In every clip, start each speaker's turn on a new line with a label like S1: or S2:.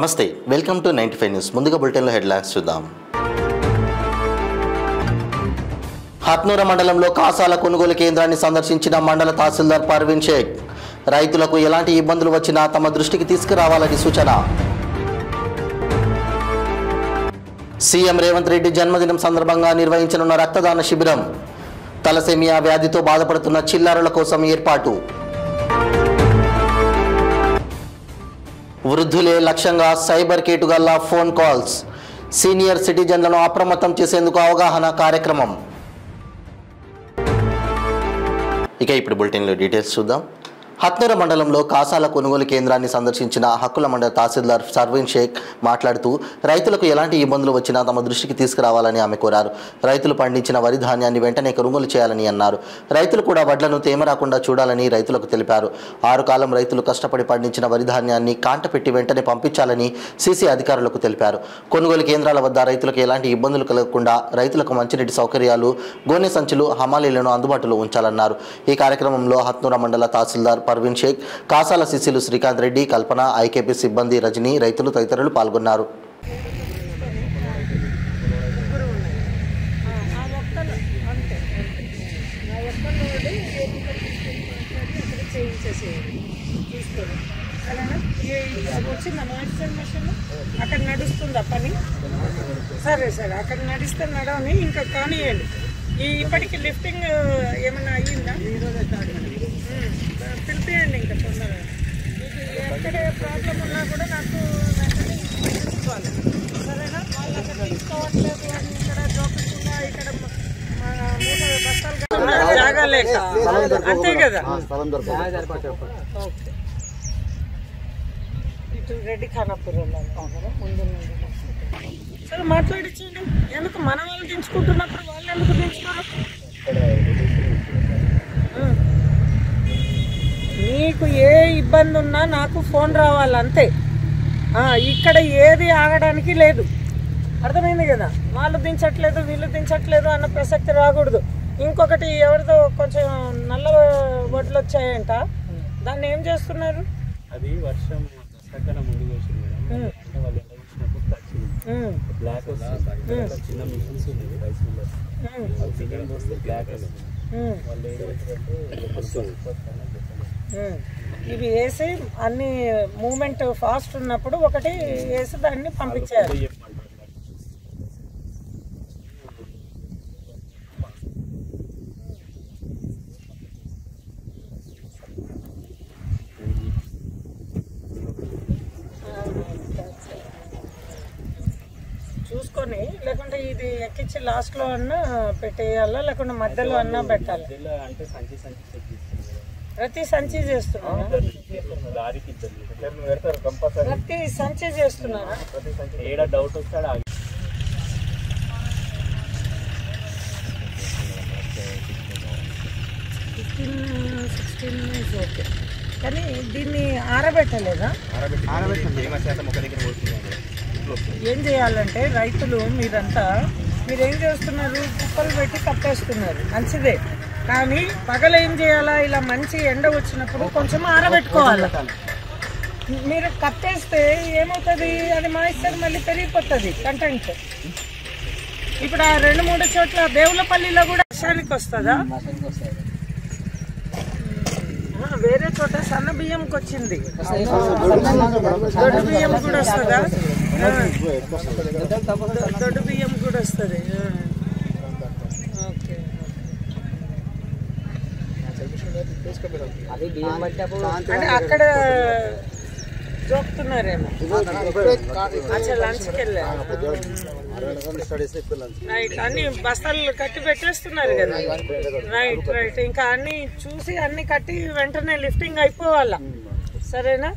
S1: నమస్తే, welcome to 95 news. ముందుగా బులెటిన్లో హెడ్లైన్స్ చూద్దాం. హత్నూర మండలంలో కాసాల కొనుగోలు కేంద్రాన్ని సందర్శించిన మండల తహసీల్దార్ పర్వీన్ షేక్. రైతులకు ఎలాంటి ఇబ్బందులు వచ్చినా తమ దృష్టికి తీసుకురావాలని సూచన. సీఎం రేవంత్ రెడ్డి జన్మదినం సందర్భంగా నిర్వహించనున్న రక్తదాన శిబిరం. తలసేమియా వ్యాధితో బాధపడుతున్న చిన్నారుల కోసం ఏర్పాటు. వృద్ధులే లక్ష్యంగా సైబర్ కేటుగల్లా ఫోన్ కాల్స్. సీనియర్ సిటిజన్లను అప్రమత్తం చేసేందుకు అవగాహన కార్యక్రమం. ఇక ఇప్పుడు బులెటిన్లో డీటెయిల్స్ చూద్దాం. హత్నూర మండలంలో కాసాల కొనుగోలు కేంద్రాన్ని సందర్శించిన హక్కుల మండల తహసీల్దార్ పర్వీన్ షేక్ మాట్లాడుతూ రైతులకు ఎలాంటి ఇబ్బందులు వచ్చినా తమ దృష్టికి తీసుకురావాలని ఆమె కోరారు. రైతులు పండించిన వరి ధాన్యాన్ని వెంటనే కొనుగోలు చేయాలని అన్నారు. రైతులు కూడా వడ్లను తేమ రాకుండా చూడాలని రైతులకు తెలిపారు. 6 కాలం రైతులు కష్టపడి పండించిన వరి ధాన్యాన్ని కాంటపెట్టి వెంటనే పంపించాలని సీసీ అధికారులకు తెలిపారు. కొనుగోలు కేంద్రాల వద్ద రైతులకు ఎలాంటి ఇబ్బందులు కలగకుండా రైతులకు మంచినీటి సౌకర్యాలు, గోనె సంచులు, హమాలీలను అందుబాటులో ఉంచాలన్నారు. ఈ కార్యక్రమంలో హత్నూర మండల తహసీల్దార్ పర్వీన్ షేక్, కాసాల సిసిలు శ్రీకాంత్ రెడ్డి, కల్పన, ఐకేపీ సిబ్బంది రజని, రైతులు తదితరులు పాల్గొన్నారు.
S2: అక్కడ నడుస్తుందా పని? సరే సరే, అక్కడ నడిస్తే నడవని ఇంకా కానివ్వండి. ఇప్పటికి లిఫ్టింగ్ ఏమన్నా అయ్యిందా? పిలిపియండి ఇంకా తొందరగా. మీకు ఎక్కడ ప్రాబ్లం ఉన్నా కూడా నాకు వెంటనే తీసుకోవాలి, సరేనా? వాళ్ళు అక్కడ తీసుకోవట్లేదు అని ఇక్కడ జోకుండా ఇక్కడ బస్తాలు జాగా లేక అంతే కదా. ఓకే, ఇటు రెడ్డి ఖానాపూర్ ముందు సరే మాట్లాడించండి. ఎందుకు మన వాళ్ళు దించుకుంటున్నప్పుడు వాళ్ళు ఎందుకు దించుకోరు? నీకు ఏ ఇబ్బంది ఉన్నా నాకు ఫోన్ రావాలి అంతే. ఇక్కడ ఏది ఆగడానికి లేదు, అర్థమైంది కదా? వాళ్ళు దించట్లేదు వీళ్ళు దించట్లేదు అన్న ప్రసక్తి రాకూడదు. ఇంకొకటి ఎవరిదో కొంచెం నల్ల వడ్లు వచ్చాయంట, దాన్ని ఏం చేస్తున్నారు?
S3: అది వర్షం ముందు చిన్న మిషన్స్ ఉన్నాయి రైస్ మిల్లర్, వస్తే బ్లాక్
S2: ఇవి వేసి అన్ని మూమెంట్ ఫాస్ట్ ఉన్నప్పుడు ఒకటి వేసి దాన్ని పంపించారు. చూసుకొని, లేకుంటే ఇది ఎక్కించి లాస్ట్లో అన్నా పెట్టేయాలా, లేకుంటే మధ్యలో అన్నా పెట్టాలి. ప్రతి సంచి చేస్తున్నారా? ప్రతి సంచి చేస్తున్నారా?
S3: డౌట్ వస్తాడు.
S2: ఓకే, కానీ దీన్ని ఆరబెట్టలేదా? ఏం చేయాలంటే రైతులు మీరేం చేస్తున్నారు? కుప్పలు పెట్టి కప్పేస్తున్నారు, మంచిదే. కానీ పగలు ఏం చేయాలా? ఇలా మంచి ఎండ వచ్చినప్పుడు కొంచెం ఆరబెట్టుకోవాలి. మీరు కప్పేస్తే ఏమవుతుంది? అది మాయిశ్చర్ మళ్ళీ పెరిగిపోతుంది కంటెంట్. ఇప్పుడు ఆ 2-3 చోట్ల దేవులపల్లిలో కూడా వర్షానికి వస్తుందా? వేరే చోట సన్న బియ్యంకి వచ్చింది, దొడ్డు బియ్యం కూడా వస్తుందా? దొడ్డు బియ్యం కూడా వస్తుంది. ఓకే, అంటే అక్కడ జోపుతున్నారేమో. అచ్చా, లంచ్కి వెళ్ళారు. రైట్, అన్ని బస్తాలు కట్టి పెట్టేస్తున్నారు కదా. రైట్ రైట్, ఇంకా అన్ని చూసి అన్ని కట్టి వెంటనే లిఫ్టింగ్ అయిపోవాలా, సరేనా?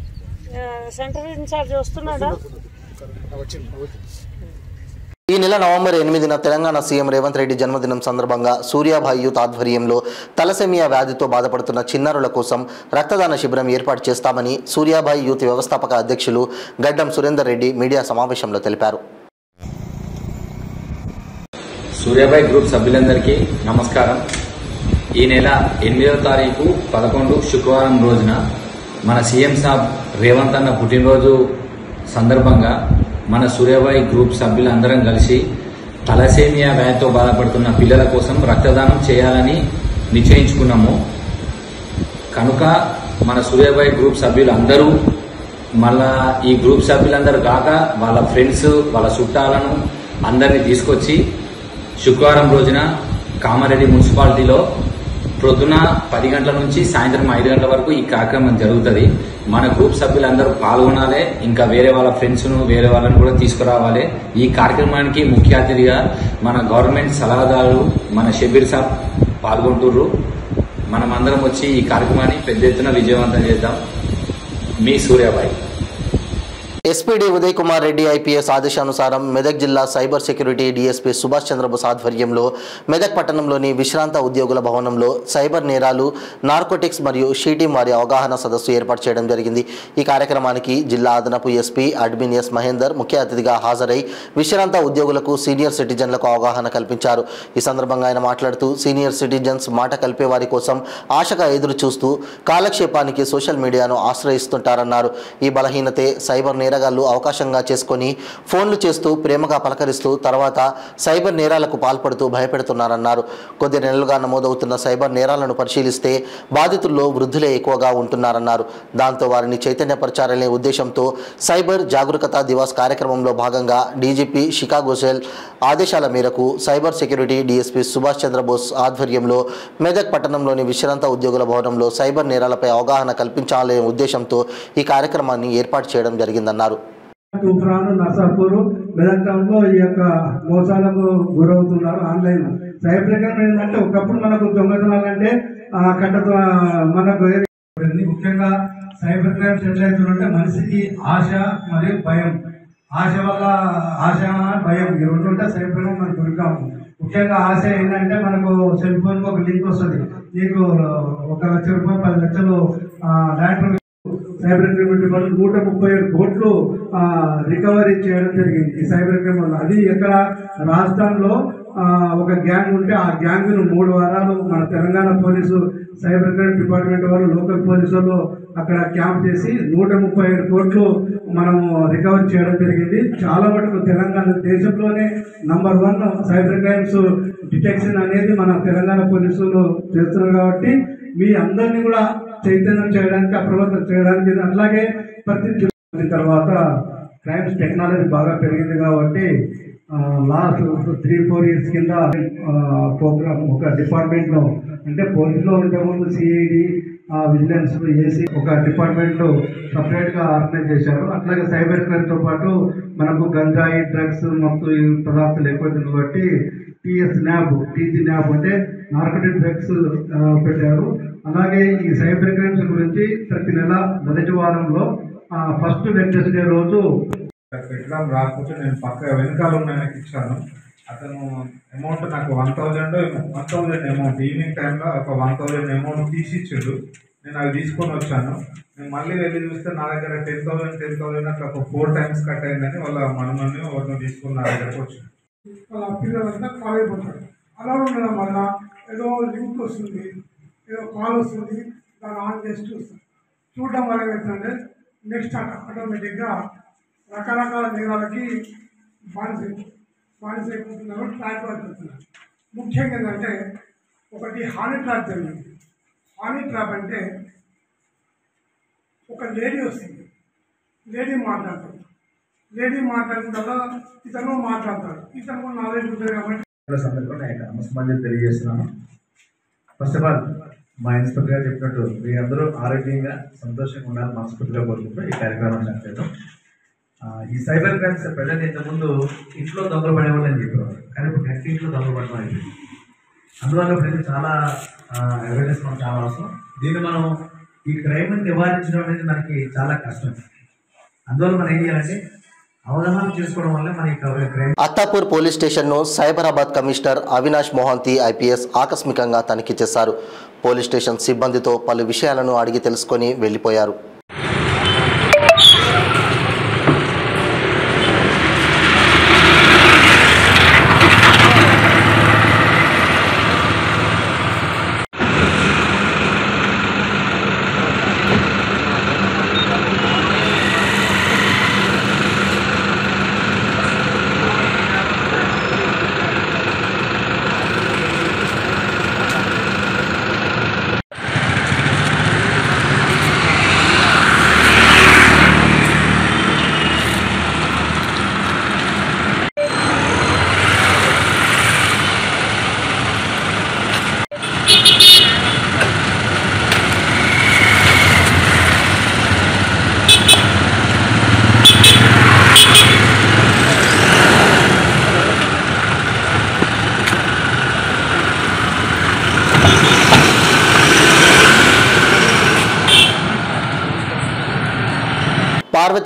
S2: సెంటర్ ఇన్ఛార్జ్ వస్తున్నాడా?
S1: ఈ నెల నవంబర్ 8న తెలంగాణ సీఎం రేవంత్ రెడ్డి జన్మదినం సందర్భంగా సూర్యాభాయ్ యూత్ ఆధ్వర్యంలో తలసేమియా వ్యాధితో బాధపడుతున్న చిన్నారుల కోసం రక్తదాన శిబిరం ఏర్పాటు చేస్తామని సూర్యాభాయ్ యూత్ వ్యవస్థాపక అధ్యక్షులు గడ్డం సురేందర్ రెడ్డి మీడియా సమావేశంలో తెలిపారు.
S4: సూర్యాభాయ్ గ్రూప్ సభ్యులందరికీ నమస్కారం. ఈ నెల 8వ తారీఖు 11 శుక్రవారం రోజున మన సీఎం సాబ్ రేవంత్ అన్న పుట్టినరోజు సందర్భంగా మన సూర్యాబాయి గ్రూప్ సభ్యులందరం కలిసి తలసేమియా వ్యాధితో బాధపడుతున్న పిల్లల కోసం రక్తదానం చేయాలని నిశ్చయించుకున్నాము. కనుక మన సూర్యాబాయి గ్రూప్ సభ్యులు అందరూ మళ్ళా ఈ గ్రూప్ సభ్యులందరూ కాక వాళ్ళ ఫ్రెండ్స్ వాళ్ళ చుట్టాలను అందరినీ తీసుకొచ్చి శుక్రవారం రోజున కామారెడ్డి మున్సిపాలిటీలో ప్రొద్దున 10 గంటల నుంచి సాయంత్రం 5 గంటల వరకు ఈ కార్యక్రమం జరుగుతుంది. మన గ్రూప్ సభ్యులందరూ పాల్గొనాలి. ఇంకా వేరే వాళ్ళ ఫ్రెండ్స్ను వేరే వాళ్ళని కూడా తీసుకురావాలి. ఈ కార్యక్రమానికి ముఖ్య అతిథిగా మన గవర్నమెంట్ సలహాదారులు మన షబీర్ సాబ్ పాల్గొంటుర్రు. మనమందరం వచ్చి ఈ కార్యక్రమాన్ని పెద్ద ఎత్తున విజయవంతం చేద్దాం. మీ సూర్యాబాయి.
S1: ఎస్పీడీ ఉదయ్ కుమార్ రెడ్డి ఐపీఎస్ ఆదేశానుసారం మెదక్ జిల్లా cyber security DSP Subhash Chandrabose ఆధ్వర్యంలో మెదక్ పట్టణంలోని విశ్రాంత ఉద్యోగుల భవనంలో సైబర్ నేరాలు, నార్కోటిక్స్ మరియు షీటీం వారి అవగాహన సదస్సు ఏర్పాటు చేయడం జరిగింది. ఈ కార్యక్రమానికి జిల్లా అదనపు ఎస్పీ అడ్మిన్ ఎస్ మహేందర్ ముఖ్య అతిథిగా హాజరై విశ్రాంత ఉద్యోగులకు, సీనియర్ సిటిజన్లకు అవగాహన కల్పించారు. ఈ సందర్భంగా ఆయన మాట్లాడుతూ సీనియర్ సిటిజన్స్ మాట కలిపే వారి కోసం ఆశగా ఎదురు చూస్తూ కాలక్షేపానికి సోషల్ మీడియాను ఆశ్రయిస్తుంటారన్నారు. ఈ బలహీనతే సైబర్ నేరగాళ్లు అవకాశంగా చేసుకొని ఫోన్లు చేస్తూ ప్రేమగా పలకరిస్తూ తర్వాత సైబర్ నేరాలకు పాల్పడుతూ భయపెడుతున్నారన్నారు. కొద్ది నెలలుగా నమోదవుతున్న సైబర్ నేరాలను పరిశీలిస్తే బాధితుల్లో వృద్ధులే ఎక్కువగా ఉంటున్నారన్నారు. దాంతో వారిని చైతన్యపరచాలనే ఉద్దేశంతో సైబర్ జాగరూకతా దివాస్ కార్యక్రమంలో భాగంగా డీజీపీ శిఖా ఘోషల్ ఆదేశాల మేరకు cyber security DSP Subhash Chandrabose ఆధ్వర్యంలో మెదక్ పట్టణంలోని విశ్రాంత ఉద్యోగుల భవనంలో సైబర్ నేరాలపై అవగాహన కల్పించాలనే ఉద్దేశంతో ఈ కార్యక్రమాన్ని ఏర్పాటు చేయడం జరిగిందన్నారు.
S5: తుఫాను, నర్సాపూర్, మెదక్ టౌన్లో ఈ యొక్క మోసాలకు గురవుతున్నారు. ఆన్లైన్ సైబర్ క్రైమ్ ఏంటంటే ఒకప్పుడు మనకు దొంగతనాలంటే కట్టతో మనకు ముఖ్యంగా సైబర్ క్రైమ్స్ ఎట్లయితుందంటే మనిషికి ఆశ మరియు భయం. ఆశ వల్ల ఆశ భయం ఈ రెండు ఉంటే సైబర్ క్రైమ్ మనకు దొరికాము. ముఖ్యంగా ఆశ ఏంటంటే మనకు సెల్ ఫోన్కి ఒక లింక్ వస్తుంది, నీకు 1 లక్ష రూపాయలు 10 లక్షలు ల్యాండ్ సైబర్ క్రైమ్ వాళ్ళు 137 కోట్లు రికవరీ చేయడం జరిగింది ఈ సైబర్ క్రైమ్ వల్ల. అది ఎక్కడ రాజస్థాన్లో ఒక గ్యాంగ్ ఉంటే ఆ గ్యాంగ్ను 3 వారాలు మన Telangana police cyber crime department వాళ్ళు, లోకల్ పోలీసు వాళ్ళు అక్కడ క్యాంప్ చేసి 137 కోట్లు మనము రికవర్ చేయడం జరిగింది. చాలా మటుకు తెలంగాణ దేశంలోనే నంబర్ 1 సైబర్ క్రైమ్స్ డిటెక్షన్ అనేది మన తెలంగాణ పోలీసులు చేస్తున్నారు. కాబట్టి మీ అందరినీ కూడా చైతన్యం చేయడానికి, అప్రమత్తం చేయడానికి. అట్లాగే ప్రతి తర్వాత క్రైమ్స్ టెక్నాలజీ బాగా పెరిగింది కాబట్టి లాస్ట్ 3-4 ఇయర్స్ కింద ప్రోగ్రామ్ ఒక డిపార్ట్మెంట్లో అంటే పోలీసులో ఇంతకుముందు సిఐడి, విజిలెన్స్, ఏసీ ఒక డిపార్ట్మెంట్లో సపరేట్గా ఆర్గనైజ్ చేశారు. అట్లాగే సైబర్ క్రైమ్తో పాటు మనకు గంజాయి, డ్రగ్స్ మొత్తం ఈ పదార్థాలు ఎక్కువైంది కాబట్టి టీజీ న్యాబ్ అంటే నార్కోటిక్ డ్రగ్స్ పెట్టారు. అలాగే ఈ సైబర్ క్రైమ్స్ గురించి ప్రతి నెల మొదటి వారంలో ఫస్ట్ వెడ్నెస్డే రోజు
S6: ఎగ్జామ్ రాకపోతే నేను పక్క వెనకాల ఉన్న ఆయనకి ఇచ్చాను. అతను అమౌంట్ నాకు 1000 అమౌంట్ ఈవినింగ్ టైంలో ఒక 1000 అమౌంట్ తీసి ఇచ్చాడు. నేను అవి తీసుకొని వచ్చాను. నేను మళ్ళీ వెళ్ళి చూస్తే నా దగ్గర 10,000 అట్లా ఒక 4 times కట్ అయిందని వాళ్ళ మనమని ఎవరిని తీసుకుని నా దగ్గరకు వచ్చాను.
S5: వాళ్ళ పిల్లలంతా కాల్ అయిపోతారు. అలా ఉండడం వల్ల ఏదో లింక్ వస్తుంది, ఏదో కాల్ వస్తుంది, దాన్ని ఆన్ చేసి చూస్తాం. చూడడం వల్ల ఏమవుతుందంటే నెక్స్ట్ ఆటోమేటిక్గా రకరకాల నేరాలకి బానిస అయిపోతున్నారు, ట్రాక్ అయిపోతున్నారు. ముఖ్యంగా ఏంటంటే ఒకటి హానీ ట్రాప్ జరిగింది. హానీ ట్రాప్ అంటే ఒక లేడీ వస్తుంది, లేడీ మాట్లాడుతుంది, లేడీ మాట్లాడిన తర్వాత ఇతను మాట్లాడతాడు, ఇతను నాలెడ్జ్ ఉంటుంది కాబట్టి
S6: సందర్భంగా నమస్కారం తెలియజేస్తున్నాను. ఫస్ట్ ఆఫ్ ఆల్ మా ఇన్స్పెక్టర్ గారు చెప్పినట్టు మీ అందరూ ఆరోగ్యంగా సంతోషంగా ఉండాలని మనస్ఫూర్తిగా కోరుకుంటూ ఈ కార్యక్రమం చేస్తాం. ఈ సైబర్ క్రైమ్స్ ప్రజలు ఇంతకుముందు ఇంట్లో దొంగలు పడేవాళ్ళని చెప్పేవారు, కానీ ఇప్పుడు నెట్ ఇంట్లో దొంగలు పడడం అయిపోయింది. అందువల్ల ప్రజలు చాలా అవేర్నెస్ మనం చాలా అవసరం. దీన్ని మనం ఈ క్రైమ్ని నివారించడం అనేది మనకి చాలా కష్టం. అందువల్ల మనం ఏం చేయాలంటే అవగాహన చేసుకోవడం వల్ల మన క్రైమ్.
S1: అత్తాపూర్ పోలీస్ స్టేషన్ను సైబరాబాద్ కమిషనర్ అవినాష్ మోహంతి ఐపీఎస్ ఆకస్మికంగా తనిఖీ చేశారు. పోలీస్ స్టేషన్ సిబ్బందితో పలు విషయాలను అడిగి తెలుసుకొని వెళ్లిపోయారు.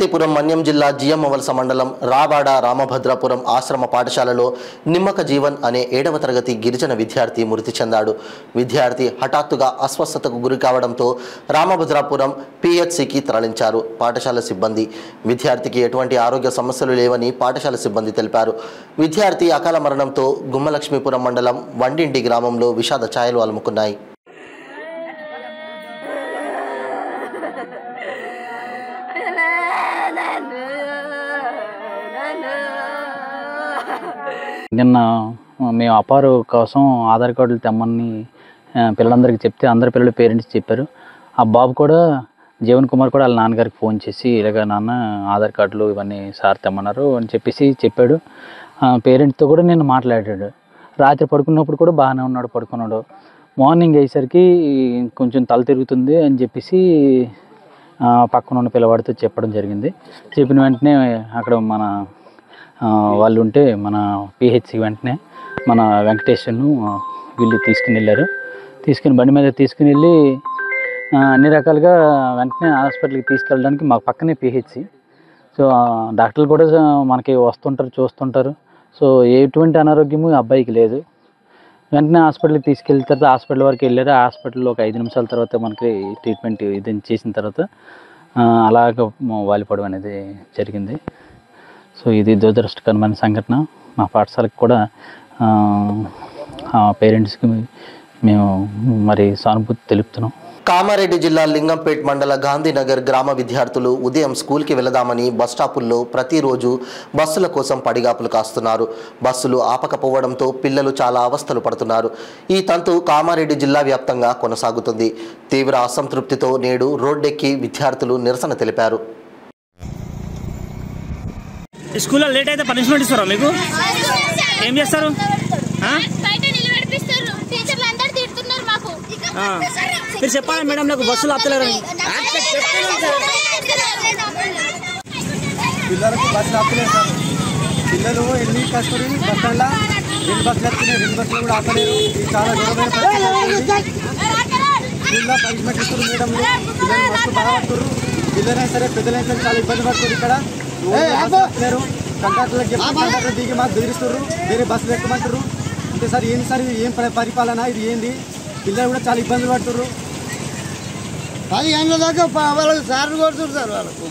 S1: పార్వతీపురం మన్యం జిల్లా జియమ్మవలస మండలం రావాడ రామభద్రాపురం ఆశ్రమ పాఠశాలలో నిమ్మక జీవన్ అనే 7వ తరగతి గిరిజన విద్యార్థి మృతి చెందాడు. విద్యార్థి హఠాత్తుగా అస్వస్థతకు గురి కావడంతో రామభద్రాపురం పిహెచ్సికి తరలించారు పాఠశాల సిబ్బంది. విద్యార్థికి ఎటువంటి ఆరోగ్య సమస్యలు లేవని పాఠశాల సిబ్బంది తెలిపారు. విద్యార్థి అకాల మరణంతో గుమ్మలక్ష్మీపురం మండలం వండిండి గ్రామంలో విషాద ఛాయలు అలుముకున్నాయి.
S7: నిన్న మేము అపారు కోసం ఆధార్ కార్డులు తెమ్మని పిల్లలందరికీ చెప్తే అందరి పిల్లల పేరెంట్స్ చెప్పారు. ఆ బాబు కూడా జీవన్ కుమార్ కూడా వాళ్ళ నాన్నగారికి ఫోన్ చేసి ఇలాగ నాన్న ఆధార్ కార్డులు ఇవన్నీ సార్ తెమ్మన్నారు అని చెప్పాడు. పేరెంట్స్తో కూడా నేను మాట్లాడాడు. రాత్రి పడుకున్నప్పుడు కూడా బాగానే ఉన్నాడు, పడుకున్నాడు. మార్నింగ్ అయ్యేసరికి కొంచెం తల తిరుగుతుంది అని చెప్పేసి పక్కన ఉన్న పిల్లవాడితో చెప్పడం జరిగింది. చెప్పిన వెంటనే అక్కడ మన వాళ్ళు ఉంటే మన పిహెచ్సి వెంటనే మన వెంకటేశ్వర్ను వీళ్ళు తీసుకుని బండి మీద తీసుకుని వెళ్ళి అన్ని రకాలుగా వెంటనే హాస్పిటల్కి తీసుకెళ్ళడానికి మాకు పక్కనే పిహెచ్సి. సో డాక్టర్లు కూడా మనకి వస్తుంటారు, చూస్తుంటారు. సో ఎటువంటి అనారోగ్యము అబ్బాయికి లేదు. వెంటనే హాస్పిటల్కి తీసుకెళ్ళిన తర్వాత హాస్పిటల్ వరకు వెళ్ళారు. హాస్పిటల్లో ఒక 5 నిమిషాల తర్వాత మనకి ట్రీట్మెంట్ ఇది చేసిన తర్వాత అలాగ వాలిపోవడం అనేది జరిగింది. సో ఇది దురదృష్టకరమైన సంఘటన. మా పాఠశాలకు కూడా పేరెంట్స్కి మేము మరి సానుభూతి తెలుపుతున్నాం.
S1: కామారెడ్డి జిల్లా లింగంపేట్ మండల గాంధీనగర్ గ్రామ విద్యార్థులు ఉదయం స్కూల్కి వెళదామని బస్టాపుల్లో ప్రతిరోజు బస్సుల కోసం పడిగాపులు కాస్తున్నారు. బస్సులు ఆపకపోవడంతో పిల్లలు చాలా అవస్థలు పడుతున్నారు. ఈ తంతు కామారెడ్డి జిల్లా వ్యాప్తంగా కొనసాగుతుంది. తీవ్ర అసంతృప్తితో నేడు రోడ్డెక్కి విద్యార్థులు నిరసన తెలిపారు.
S8: స్కూల్లో లేట్ అయితే పనిష్మెంట్ ఇస్తారా? మీకు ఏం చేస్తారు? మీరు చెప్పాలి మేడం, నాకు బస్సులు ఆపుతలేరు.
S5: పిల్లలకు బస్సులు ఆపలేరు సార్. పిల్లలు ఎన్ని కష్టపడి బస్ స్టాండ్లో 2 బస్సులు వస్తున్నాయి, 2 బస్సులు కూడా ఆపలేరు. ఇది చాలా గౌరవమైన పరిస్థితి. స్కూల్లో పనిష్మెంట్ ఇస్తారు మేడంలు. పిల్లలు బస్సు బాగా పడుతున్నారు. పిల్లలైనా సరే పెద్దలైనా సరే చాలా ఇబ్బంది పడుతుంది. ఇక్కడ ఆపలేరు. కండక్టర్లకు చెప్పి కండక్టర్ దిగి మాకు బెదిరిస్తారు, వేరే బస్సులు ఎక్కమంటారు. అంటే సార్ ఏంది సార్, ఇది ఏం పరిపాలన, ఇది ఏంది? పిల్లలు కూడా చాలా ఇబ్బందులు పడుతున్నారు. 10 గంటల దాకా వాళ్ళకి సార్లు కొడుతున్నారు సార్. వాళ్ళకు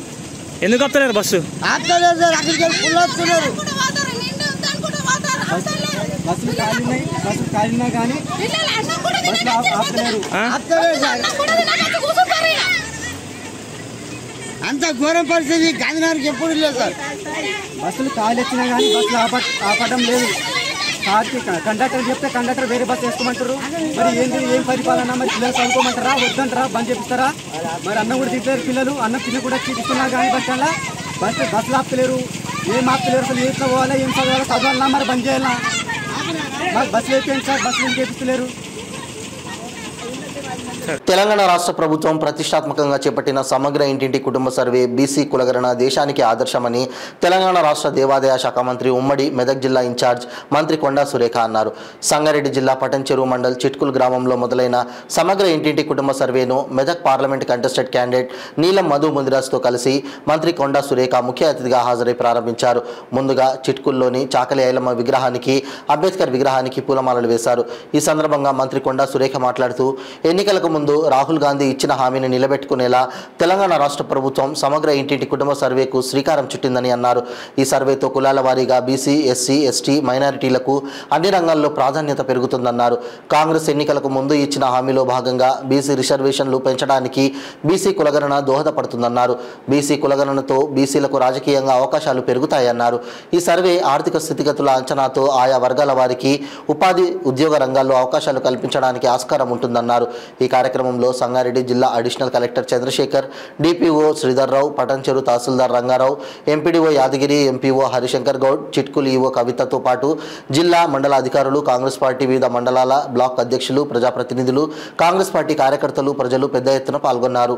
S8: ఎందుకు ఆపుతలేరు? Bus
S5: ఆపుతలేరు sir. అక్కడికి వెళ్ళి ఫుల్ వస్తున్నారు. బస్సులు కాలినా కానీ బస్సులు ఆపుతలేరు. అంత ఘోరం పరిస్థితి గాంధీనగర్కి ఎప్పుడు లేదు సార్. బస్సులు ఖాళీ వచ్చినా కానీ బస్సులు ఆపడం లేదు. కండక్టర్ చెప్తే కండక్టర్ వేరే బస్సు వేసుకోమంటారు. మరి ఏంటి, ఏం పరిపాలన? మరి పిల్లలు చదువుకోమంటారా, వద్దంటారా, బంద్ చేపిస్తారా? మరి అన్నం కూడా తిట్టలేరు పిల్లలు. అన్నం తిని కూడా ఇస్తున్నా కానీ బస్ స్టాండ్లో బస్సులు ఆపుతలేరు. ఏం ఆపుతలేరు? అసలు ఏం చదవాలా, ఏం చదవాలన్నా మరి బంద్ చేయాలా? మరి బస్సులు అయిపోయింది సార్, బస్సులు ఏం చేపిస్తలేరు.
S1: తెలంగాణ రాష్ట్ర ప్రభుత్వం ప్రతిష్టాత్మకంగా చేపట్టిన సమగ్ర ఇంటింటి కుటుంబ సర్వే బీసీ కులగణన దేశానికి ఆదర్శమని తెలంగాణ రాష్ట్ర దేవాదాయ శాఖ మంత్రి ఉమ్మడి మెదక్ జిల్లా ఇన్ఛార్జ్ మంత్రి కొండా సురేఖ అన్నారు. సంగారెడ్డి జిల్లా పటంచెరు మండల్ చిట్కుల్ గ్రామంలో మొదలైన సమగ్ర ఇంటింటి కుటుంబ సర్వేను మెదక్ పార్లమెంట్ కంటెస్టెడ్ క్యాండిడేట్ నీలం మధు ముందిరాజ్తో కలిసి మంత్రి కొండా సురేఖ ముఖ్య అతిథిగా హాజరై ప్రారంభించారు. ముందుగా చిట్కుల్లోని చాకలి ఐలమ్మ విగ్రహానికి, అంబేద్కర్ విగ్రహానికి పూలమాలలు వేశారు. ఈ సందర్భంగా మంత్రి కొండా సురేఖ మాట్లాడుతూ ఎన్నికలకు ముందు రాహుల్ గాంధీ ఇచ్చిన హామీని నిలబెట్టుకునేలా తెలంగాణ రాష్ట్ర ప్రభుత్వం సమగ్ర ఇంటింటి కుటుంబ సర్వేకు శ్రీకారం చుట్టిందని అన్నారు. ఈ సర్వేతో కులాల వారీగా బీసీ, ఎస్సీ, ఎస్టీ, మైనారిటీలకు అన్ని రంగాల్లో ప్రాధాన్యత పెరుగుతుందన్నారు. కాంగ్రెస్ ఎన్నికలకు ముందు ఇచ్చిన హామీలో భాగంగా బీసీ రిజర్వేషన్లు పెంచడానికి బీసీ కులగణన దోహదపడుతుందన్నారు. బీసీ కులగణనతో బీసీలకు రాజకీయంగా అవకాశాలు పెరుగుతాయన్నారు. ఈ సర్వే ఆర్థిక స్థితిగతుల అంచనాతో ఆయా వర్గాల వారికి ఉపాధి, ఉద్యోగ రంగాల్లో అవకాశాలు కల్పించడానికి ఆస్కారం ఉంటుందన్నారు. ఈ కార్యక్రమంలో సంగారెడ్డి జిల్లా additional collector Chandrashekar, DPO Sridhar Rao, Patancheru తహసీల్దార్ Ranga Rao, MPDO Yadagiri, MPO Harishankar Goud, Chitkul EO కవితతో పాటు జిల్లా, మండల అధికారులు, కాంగ్రెస్ పార్టీ వివిధ మండలాల బ్లాక్ అధ్యక్షులు, ప్రజాప్రతినిధులు, కాంగ్రెస్ పార్టీ కార్యకర్తలు, ప్రజలు పెద్ద ఎత్తున పాల్గొన్నారు.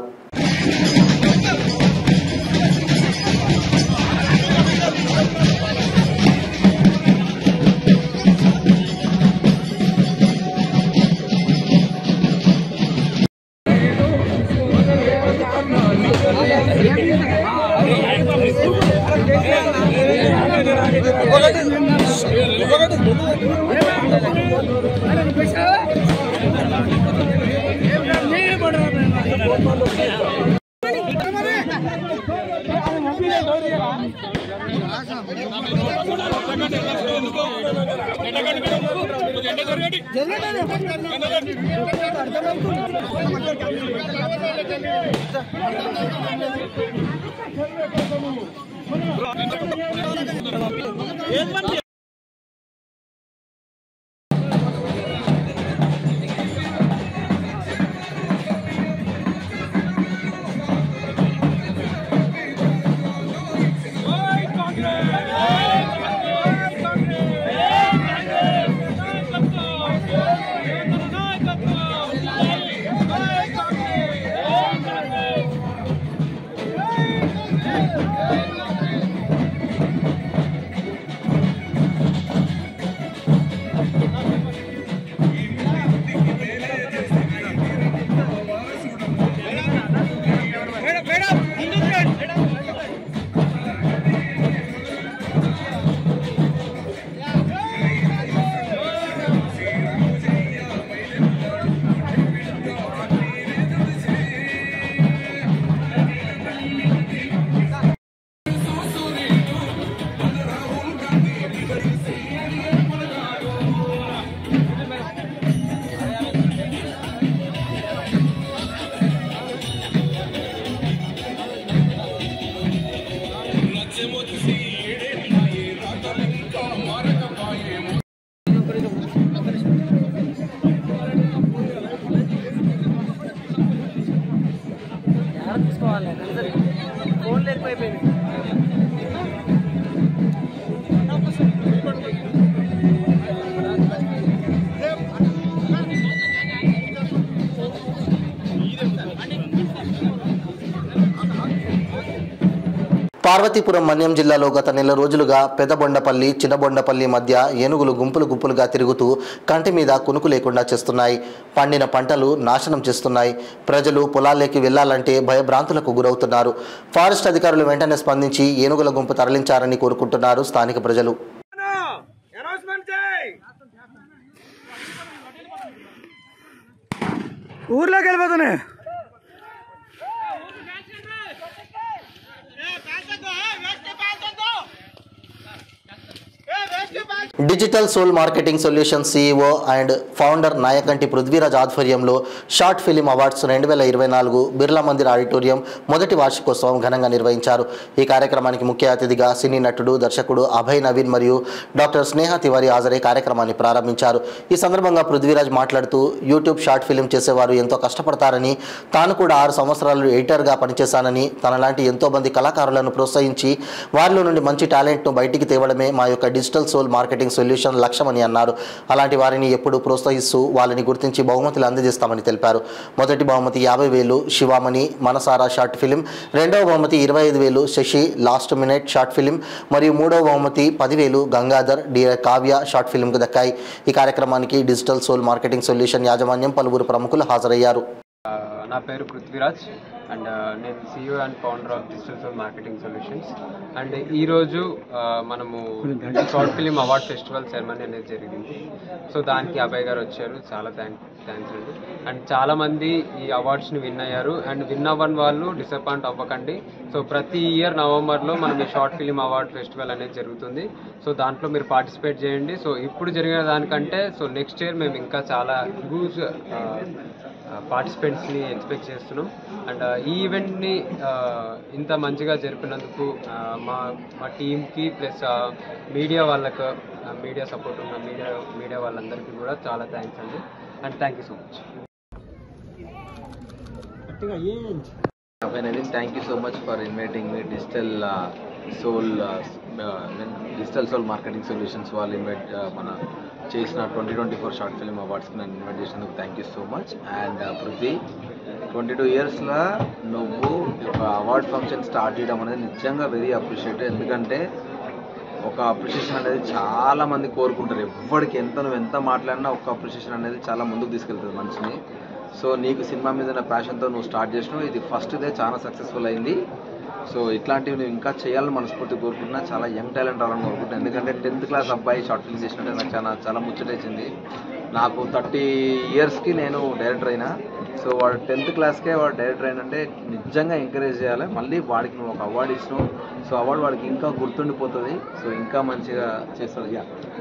S1: పార్వతీపురం మన్యం జిల్లాలో గత నెల రోజులుగా పెదబొండపల్లి చిన్నబొండపల్లి మధ్య ఏనుగులు గుంపులు గుంపులుగా తిరుగుతూ కంటి మీద కునుకు లేకుండా చేస్తున్నాయి. పండిన పంటలు నాశనం చేస్తున్నాయి. ప్రజలు పొలాల్లోకి వెళ్లాలంటే భయభ్రాంతులకు గురవుతున్నారు. ఫారెస్ట్ అధికారులు వెంటనే స్పందించి ఏనుగుల గుంపు తరలించారని కోరుకుంటున్నారు స్థానిక ప్రజలు.
S5: ఊర్లోకి వెళ్ళిపోతున్నాయి.
S1: Digital soul marketing solution CEO and founder Nayakanti Prithviraj ఆధ్వర్యంలో short film awards 2024 Birla Mandir auditorium మొదటి వార్షికోత్సవం ఘనంగా నిర్వహించారు. ఈ కార్యక్రమానికి ముఖ్య అతిథిగా సినీ నటుడు దర్శకుడు అభయ్ నవీన్ మరియు డాక్టర్ స్నేహ తివారీ హాజరై కార్యక్రమాన్ని ప్రారంభించారు. ఈ సందర్భంగా పృథ్వీరాజ్ మాట్లాడుతూ యూట్యూబ్ షార్ట్ ఫిలిం చేసేవారు ఎంతో కష్టపడతారని, తాను కూడా 6 సంవత్సరాలు ఎడిటర్గా పనిచేశానని, తనలాంటి ఎంతో మంది కళాకారులను ప్రోత్సహించి వారిలో నుండి మంచి టాలెంట్ను బయటికి తేవడమే మా యొక్క డిజిటల్ సోల్ మార్కెటింగ్ సొల్యూషన్ లక్ష్యమని అన్నారు. అలాంటి వారిని ఎప్పుడూ ప్రోత్సహిస్తూ వాళ్ళని గుర్తించి బహుమతులు అందజేస్తామని తెలిపారు. మొదటి బహుమతి 50,000 శివామణి మనసారా షార్ట్ ఫిలిం, రెండవ బహుమతి 25,000 Sashi last minute short film మరియు మూడవ బహుమతి 10,000 గంగాధర్ డియర్ కావ్య షార్ట్ ఫిలింకు దక్కాయి. ఈ కార్యక్రమానికి డిజిటల్ సోల్ మార్కెటింగ్ సొల్యూషన్ యాజమాన్యం పలువురు ప్రముఖులు హాజరయ్యారు.
S3: నా పేరు పృథ్వీరాజ్ అండ్ నేను CEO and founder of digital soul marketing solutions. And ఈరోజు మనము short film award festival ceremony అనేది జరిగింది. సో దానికి అభయ్ గారు వచ్చారు, చాలా థ్యాంక్స్ అండి. అండ్ చాలామంది ఈ అవార్డ్స్ని విన్ అయ్యారు. అండ్ విన్ అవ్వని వాళ్ళు డిసప్పాయింట్ అవ్వకండి. సో ప్రతి ఇయర్ నవంబర్లో మనం ఈ షార్ట్ ఫిలిం అవార్డ్ ఫెస్టివల్ అనేది జరుగుతుంది. సో దాంట్లో మీరు పార్టిసిపేట్ చేయండి. సో ఇప్పుడు జరిగిన దానికంటే నెక్స్ట్ ఇయర్ మేము ఇంకా చాలా హ్యూజ్ పార్టిసిపెంట్స్ని ఎక్స్పెక్ట్ చేస్తున్నాం. అండ్ ఈ ఈవెంట్ని ఇంత మంచిగా జరిపినందుకు మా టీమ్కి ప్లస్ మీడియా వాళ్ళకు, మీడియా సపోర్ట్ ఉన్న మీడియా వాళ్ళందరికీ కూడా చాలా థ్యాంక్స్ అండి. And thank you so much.
S9: Thank you so much for inviting me. Digital Soul Marketing Solutions వాళ్ళు ఇన్వైట్ మన చేసిన 2024 షార్ట్ ఫిల్మ్ అవార్డ్స్కి నన్ను ఇన్వైట్ చేసినందుకు thank you so much. And Prithvi 22 ఇయర్స్లో నువ్వు ఒక అవార్డ్ ఫంక్షన్ స్టార్ట్ చేయడం అనేది నిజంగా వెరీ అప్రిషియేటెడ్. ఎందుకంటే ఒక అప్రిషియేషన్ అనేది చాలా మంది కోరుకుంటారు. ఎవరికి నువ్వు ఎంత మాట్లాడినా ఒక అప్రిషియేషన్ అనేది చాలా ముందుకు తీసుకెళ్తుంది మనిషిని. సో నీకు సినిమా మీద ఉన్న ప్యాషన్తో నువ్వు స్టార్ట్ చేసినావు. ఇది ఫస్ట్ డే చాలా సక్సెస్ఫుల్ అయింది. సో ఇట్లాంటివి నేను ఇంకా చేయాలని మనస్ఫూర్తి కోరుకుంటున్నా. చాలా యంగ్ టాలెంట్ రావాలని కోరుకుంటున్నాను. ఎందుకంటే 10th క్లాస్ అబ్బాయి షార్ట్ ఫిల్మ్ చేసినట్టే నాకు చాలా ముచ్చటేసింది. నాకు 30 yearsకి నేను డైరెక్టర్ అయినా. సో వాడు 10th క్లాస్కే వాడు డైరెక్టర్ అయినంటే నిజంగా ఎంకరేజ్ చేయాలి. మళ్ళీ వాడికి నువ్వు ఒక అవార్డు ఇచ్చినావు. సో అవార్డు వాడికి ఇంకా గుర్తుండిపోతుంది. సో ఇంకా మంచిగా చేస్తాడు.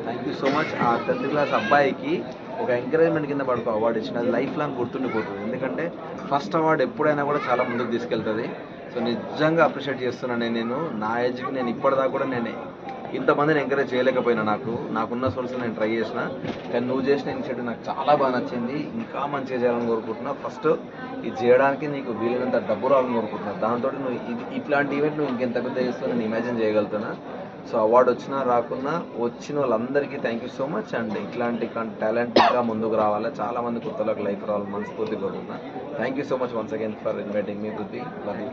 S9: Thank you so much. ఆ 10th క్లాస్ అబ్బాయికి ఒక ఎంకరేజ్మెంట్ కింద వాడికి అవార్డు ఇచ్చిన అది లైఫ్ లాంగ్ గుర్తుండిపోతుంది. ఎందుకంటే ఫస్ట్ అవార్డు ఎప్పుడైనా కూడా చాలా ముందుకు తీసుకెళ్తుంది. సో నిజంగా అప్రిషియేట్ చేస్తున్నాను నేను. నా ఏజ్కి నేను ఇప్పటిదాకా కూడా నేను ఇంతమందిని ఎంకరేజ్ చేయలేకపోయినా. నాకున్న సోర్స్ నేను ట్రై చేసిన. కానీ నువ్వు చేసిన ఇనిషియేటివ్ నాకు చాలా బాగా నచ్చింది. ఇంకా మంచిగా చేయాలని కోరుకుంటున్నా. ఫస్ట్ ఇది చేయడానికి నీకు వీలైనంత డబ్బు రావాలని కోరుకుంటున్నా. దాంతో నువ్వు ఇట్లాంటి ఈవెంట్ నువ్వు ఇంకెంత పెద్ద చేస్తావు నేను ఇమాజిన్ చేయగలుగుతున్నా. సో అవార్డు వచ్చినా రాకున్నా వచ్చిన వాళ్ళందరికీ thank you so much. And ఇట్లాంటి టాలెంట్ ఇంకా ముందుకు రావాలి. చాలా మంది కొత్తలోకి లైఫ్ రావాలి మనస్ఫూర్తి కోరుకుంటున్నా. Thank you so much once again for inviting me Prithvi. Love you.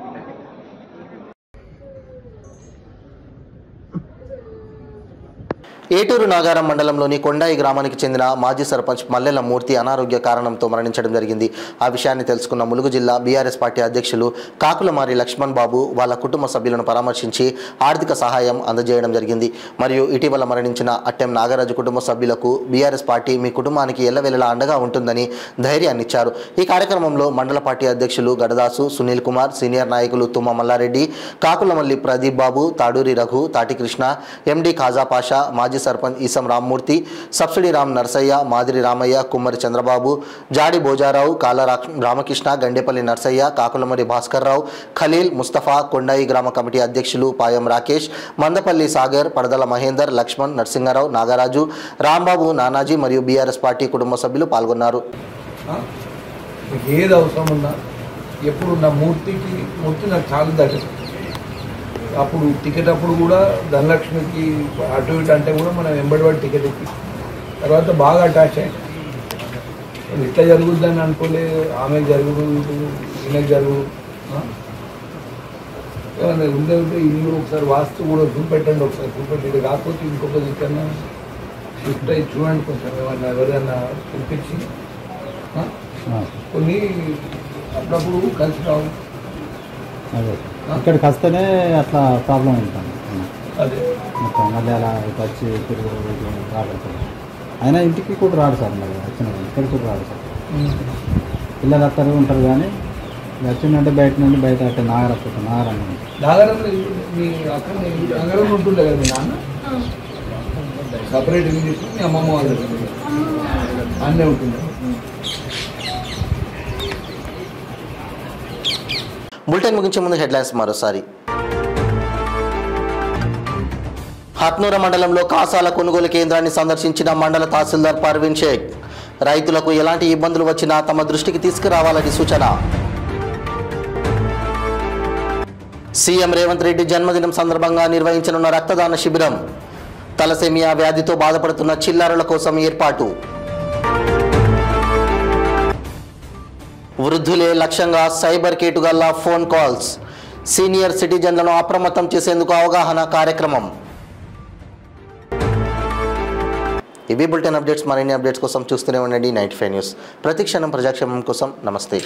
S1: Eturu Nagaram మండలంలోని కొండాయి గ్రామానికి చెందిన మాజీ సర్పంచ్ మల్లెల మూర్తి అనారోగ్య కారణంతో మరణించడం జరిగింది. ఆ విషయాన్ని తెలుసుకున్న ములుగు జిల్లా బీఆర్ఎస్ పార్టీ అధ్యక్షులు కాకులమారి లక్ష్మణ్ బాబు వాళ్ళ కుటుంబ సభ్యులను పరామర్శించి ఆర్థిక సహాయం అందజేయడం జరిగింది. మరియు ఇటీవల మరణించిన అట్టెం నాగరాజు కుటుంబ సభ్యులకు బీఆర్ఎస్ పార్టీ మీ కుటుంబానికి ఎల్లవెల్లలా అండగా ఉంటుందని ధైర్యాన్నిచ్చారు. ఈ కార్యక్రమంలో మండల పార్టీ అధ్యక్షులు గడదాసు సునీల్ కుమార్, సీనియర్ నాయకులు తుమ్మ మల్లారెడ్డి, కాకులమల్లి ప్రదీప్ బాబు, తాడూరి రఘు, తాటి కృష్ణ, ఎండి ఖాజా పాషా, మాజీ సర్పంచ్ ఈసం రామ్మూర్తి, సబ్సిడీ రామ్ నర్సయ్య, మాదిరి రామయ్య, కుమ్మరి చంద్రబాబు, జాడి భోజారావు, కాల రామకృష్ణ, గండేపల్లి నర్సయ్య, కాకులమరి భాస్కర్ రావు, ఖలీల్, ముస్తఫా, కొండాయి గ్రామ కమిటీ అధ్యక్షులు పాయం రాకేష్, మందపల్లి సాగర్, పడదల మహేందర్, లక్ష్మణ్, నరసింహారావు, నాగరాజు, రాంబాబు, నానాజీ మరియు బీఆర్ఎస్ పార్టీ కుటుంబ సభ్యులు పాల్గొన్నారు.
S10: ఏది అవసరం ఉన్నా ఎప్పుడు నా మూర్తి నాకు చాలా దగ్గర. అప్పుడు టికెట్ అప్పుడు కూడా ధనలక్ష్మికి అటు ఇటు అంటే కూడా మనం వెంబడి టికెట్ ఎక్కి తర్వాత బాగా అటాచ్ అయ్యాం. ఇట్లా జరుగుద్దని అనుకోలే. ఆమెకు జరుగుదు, ఈమెకు జరుగు ఏమన్నా ఉండే ఇల్లు ఒకసారి వాస్తు కూడా చూపెట్టండి. ఒకసారి చూపెట్టి ఇది కాకపోతే ఇంకొక దిక్కన్నా షిఫ్ట్ అయ్యి చూడండి. కొంచెం ఏమన్నా ఎవరైనా చూపించి కొన్ని అప్పుడప్పుడు కలిసి రావు.
S11: అదే ఇక్కడికి వస్తేనే అట్లా ప్రాబ్లం ఉంటుంది.
S10: అదే
S11: మొత్తం మళ్ళీ అలా వచ్చి తిరుగు రాబడతారు. అయినా ఇంటికి కూడా రాడు సార్. మరి వచ్చిన ఇక్కడికి కూడా రాడు సార్. పిల్లలు వస్తారు ఉంటారు కానీ వచ్చిందంటే బయట అంటే
S10: నాగరంలో మీ అక్కడ నాగరంలో ఉంటుండే కదా మీ నాన్న. సపరేట్ ఇల్లు తీసుకుని మీ అమ్మమ్మ వాళ్ళు అన్నీ ఉంటుంది.
S1: బులెటిన్ ముగించే ముందు హెడ్లైన్స్ మరోసారి. హత్నూర మండలంలో కాసాల కొనుగోలు కేంద్రాన్ని సందర్శించిన మండల తహసీల్దార్ పర్వీన్ షేక్. రైతులకు ఎలాంటి ఇబ్బందులు వచ్చినా తమ దృష్టికి తీసుకురావాలని సూచన. సీఎం రేవంత్ రెడ్డి జన్మదినం సందర్భంగా నిర్వహించనున్న రక్తదాన శిబిరం. తలసేమియా వ్యాధితో బాధపడుతున్న చిన్నారుల కోసం ఏర్పాటు. వృద్ధులే లక్ష్యంగా సైబర్ కేటుగల్లా ఫోన్ కాల్స్. సీనియర్ సిటిజన్లను అప్రమత్తం చేసేందుకు అవగాహన కార్యక్రమం. ఇవి బులెటిన్ అప్డేట్స్. మరిన్ని అప్డేట్స్ కోసం చూస్తూనే ఉండండి 95 న్యూస్. ప్రతిక్షణం ప్రజాక్షేమం కోసం. నమస్తే.